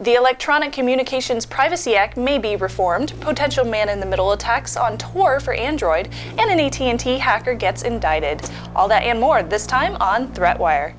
The Electronic Communications Privacy Act may be reformed, potential man-in-the-middle attacks on Tor for Android, and an AT&T hacker gets indicted. All that and more this time on ThreatWire.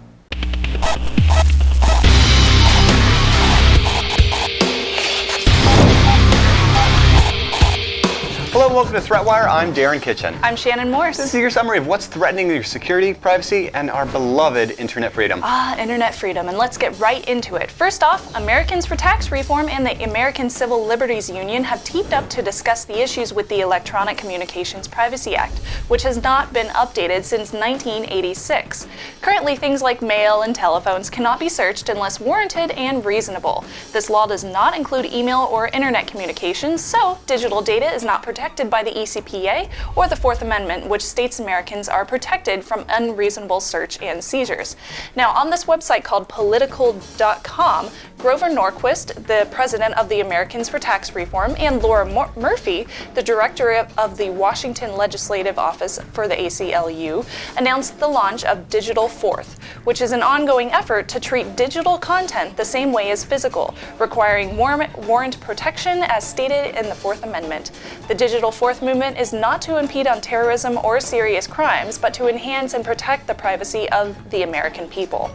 Hello and welcome to ThreatWire. I'm Darren Kitchen. I'm Shannon Morse. This is your summary of what's threatening your security, privacy, and our beloved internet freedom. Internet freedom, and let's get right into it. First off, Americans for Tax Reform and the American Civil Liberties Union have teamed up to discuss the issues with the Electronic Communications Privacy Act, which has not been updated since 1986. Currently, things like mail and telephones cannot be searched unless warranted and reasonable. This law does not include email or internet communications, so digital data is not protected by the ECPA or the Fourth Amendment, which states Americans are protected from unreasonable search and seizures. Now, on this website called Politico.com, Grover Norquist, the president of the Americans for Tax Reform, and Laura Murphy, the director of the Washington Legislative Office for the ACLU, announced the launch of Digital Fourth, which is an ongoing effort to treat digital content the same way as physical, requiring warrant protection as stated in the Fourth Amendment. The Digital Fourth movement is not to impede on terrorism or serious crimes, but to enhance and protect the privacy of the American people.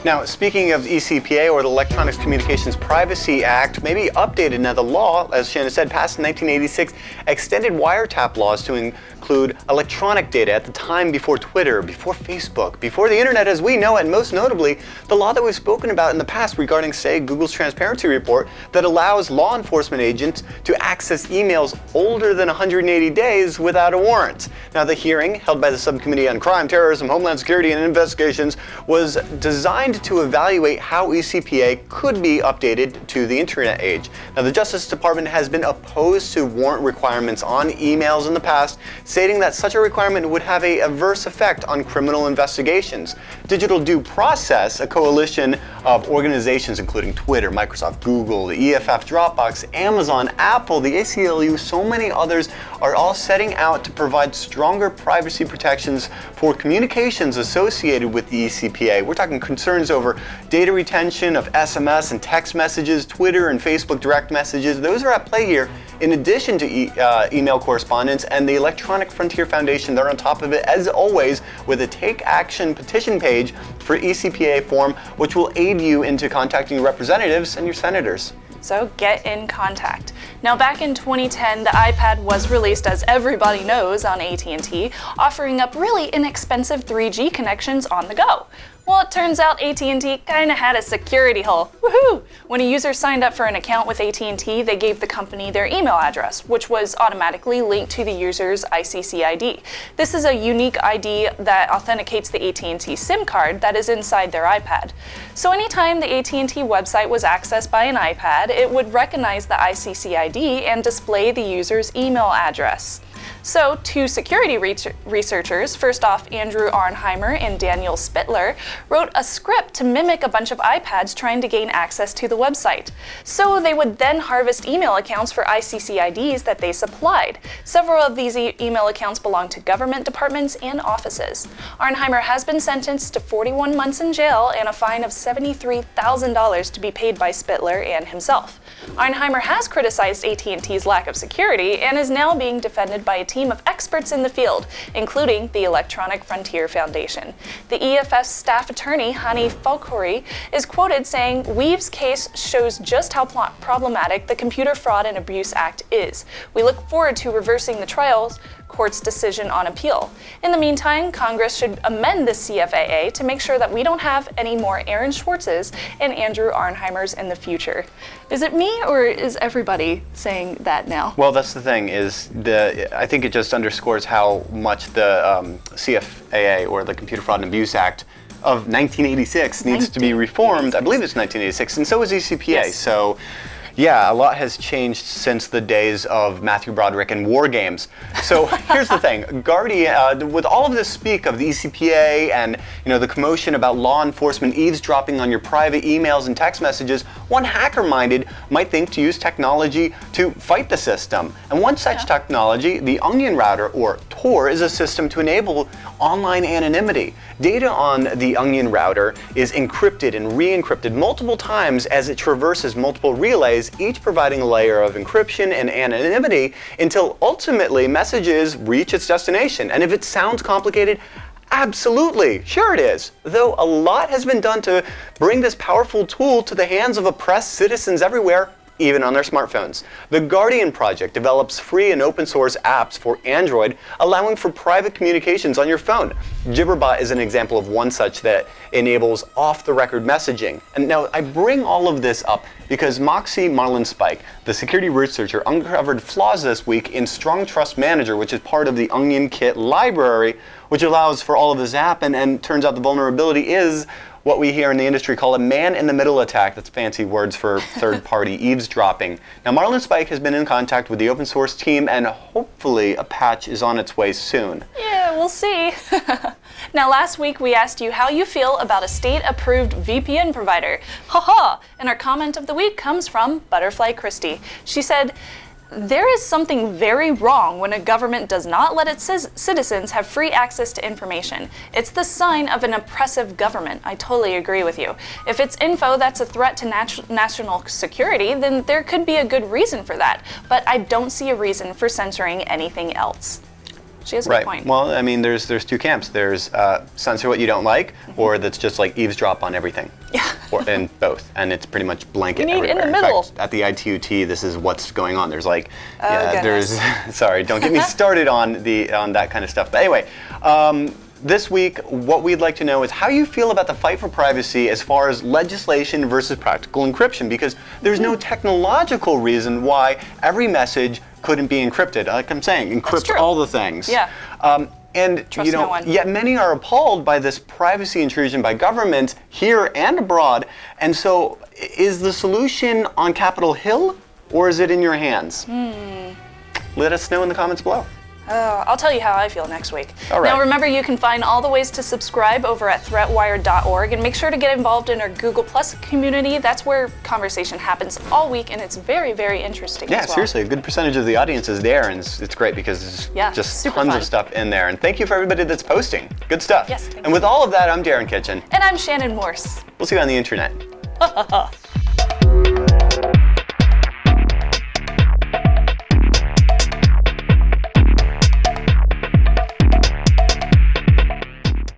Now, speaking of ECPA, or the Electronic Communications Privacy Act, maybe updated. Now, the law, as Shannon said, passed in 1986, extended wiretap laws to include electronic data at the time before Twitter, before Facebook, before the internet as we know it, and most notably, the law that we've spoken about in the past regarding, say, Google's transparency report that allows law enforcement agents to access emails older than 180 days without a warrant. Now, the hearing, held by the Subcommittee on Crime, Terrorism, Homeland Security, and Investigations, was designed to evaluate how ECPA could be updated to the internet age. Now, the Justice Department has been opposed to warrant requirements on emails in the past, stating that such a requirement would have an adverse effect on criminal investigations. Digital Due Process, a coalition of organizations including Twitter, Microsoft, Google, the EFF, Dropbox, Amazon, Apple, the ACLU, so many others, are all setting out to provide stronger privacy protections for communications associated with the ECPA. We're talking concerns over data retention of SMS and text messages, Twitter and Facebook direct messages. Those are at play here, in addition to email correspondence, and the Electronic Frontier Foundation, they're on top of it, as always, with a Take Action petition page for ECPA form, which will aid you into contacting your representatives and your senators. So get in contact. Now, back in 2010, the iPad was released, as everybody knows, on AT&T, offering up really inexpensive 3G connections on the go. Well, it turns out AT&T kinda had a security hole. Woohoo! When a user signed up for an account with AT&T, they gave the company their email address, which was automatically linked to the user's ICC ID. This is a unique ID that authenticates the AT&T SIM card that is inside their iPad. So anytime the AT&T website was accessed by an iPad, it would recognize the ICC ID and display the user's email address. So, two security researchers, first off Andrew Auernheimer and Daniel Spittler, wrote a script to mimic a bunch of iPads trying to gain access to the website. So they would then harvest email accounts for ICC IDs that they supplied. Several of these email accounts belong to government departments and offices. Auernheimer has been sentenced to 41 months in jail and a fine of $73,000 to be paid by Spittler and himself. Auernheimer has criticized AT&T's lack of security and is now being defended by a team of experts in the field, including the Electronic Frontier Foundation. The EFF staff attorney, Hani Falkhoury, is quoted saying, "Weev's case shows just how problematic the Computer Fraud and Abuse Act is. We look forward to reversing the trial court's decision on appeal. In the meantime, Congress should amend the CFAA to make sure that we don't have any more Aaron Schwartzes and Andrew Auernheimers in the future." Is it me, or is everybody saying that now? Well, that's the thing, I think it just underscores how much the CFAA, or the Computer Fraud and Abuse Act of 1986, needs to be reformed. I believe it's 1986, and so is ECPA. Yes. So, Yeah, a lot has changed since the days of Matthew Broderick and war games. So here's the thing, Guardian, with all of this speak of the ECPA and the commotion about law enforcement eavesdropping on your private emails and text messages, one hacker-minded might think to use technology to fight the system. And one such technology, the Onion Router, or Tor, is a system to enable online anonymity. Data on the Onion Router is encrypted and re-encrypted multiple times as it traverses multiple relays, each providing a layer of encryption and anonymity until ultimately messages reach its destination. And if it sounds complicated, absolutely, sure it is. Though a lot has been done to bring this powerful tool to the hands of oppressed citizens everywhere, even on their smartphones. The Guardian Project develops free and open source apps for Android, allowing for private communications on your phone. Jibberbot is an example of one such that enables off-the-record messaging. And now I bring all of this up because Moxie Marlinspike, the security researcher, uncovered flaws this week in Strong Trust Manager, which is part of the Onion Kit library, which allows for all of this app, and turns out the vulnerability is what we here in the industry call a man-in-the-middle attack. That's fancy words for third-party eavesdropping. Now, Marlinspike has been in contact with the open source team, and hopefully a patch is on its way soon. Yeah, we'll see. Now, last week we asked you how you feel about a state-approved VPN provider. Haha! And our comment of the week comes from Butterfly Christie. She said, "There is something very wrong when a government does not let its citizens have free access to information. It's the sign of an oppressive government." I totally agree with you. If it's info that's a threat to national security, then there could be a good reason for that. But I don't see a reason for censoring anything else. She has a good point. Well, I mean, there's two camps. There's censor what you don't like, or that's just like eavesdrop on everything. Yeah. And both, and it's pretty much blanket You need everywhere. in the middle. Fact, at the ITUT, this is what's going on. There's like, goodness. sorry, don't get me started on that kind of stuff. But anyway, this week, what we'd like to know is how you feel about the fight for privacy as far as legislation versus practical encryption, because there's no technological reason why every message couldn't be encrypted. Like I'm saying, encrypt all the things. Yeah. And Trust no one. yet many are appalled by this privacy intrusion by governments here and abroad. And so, is the solution on Capitol Hill, or is it in your hands? Let us know in the comments below. I'll tell you how I feel next week. All right. Now remember, you can find all the ways to subscribe over at threatwire.org, and make sure to get involved in our Google Plus community. That's where conversation happens all week, and it's very, very interesting as well. Seriously, a good percentage of the audience is there, and it's great because there's just tons fun. of stuff in there. And thank you for everybody that's posting. Good stuff. Yes, and with all of that, I'm Darren Kitchen. And I'm Shannon Morse. We'll see you on the internet.